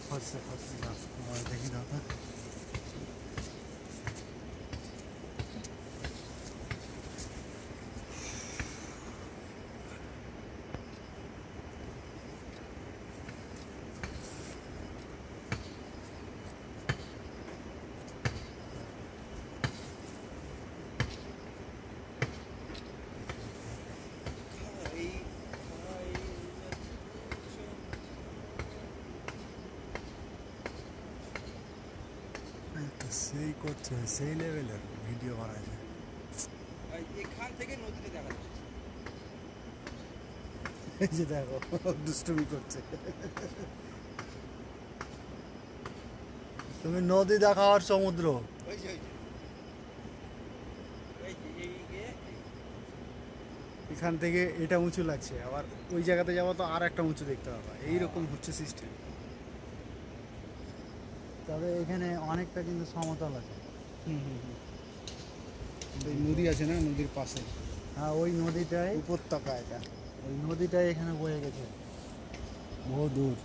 first मैं देखी दादा সেই করছে সেই লেভেলের ভিডিও বানাচ্ছে এখান থেকে নদীতে দেখা যাচ্ছে এই যে দেখো দুষ্টুমি করছে তুমি নদী দেখা আর সমুদ্র এখান থেকে এটা উঁচু লাগছে আবার ওই জায়গাতে যাবো তো আর একটা উঁচু দেখতে পাবা এইরকম হচ্ছে সিস্টেম তবে এখানে অনেকটা কিন্তু সমতল আছে নদী আছে না নদীর পাশে হ্যাঁ ওই নদীটাই উপত্যকা এটা ওই নদীটাই এখানে বয়ে গেছে বহু দূর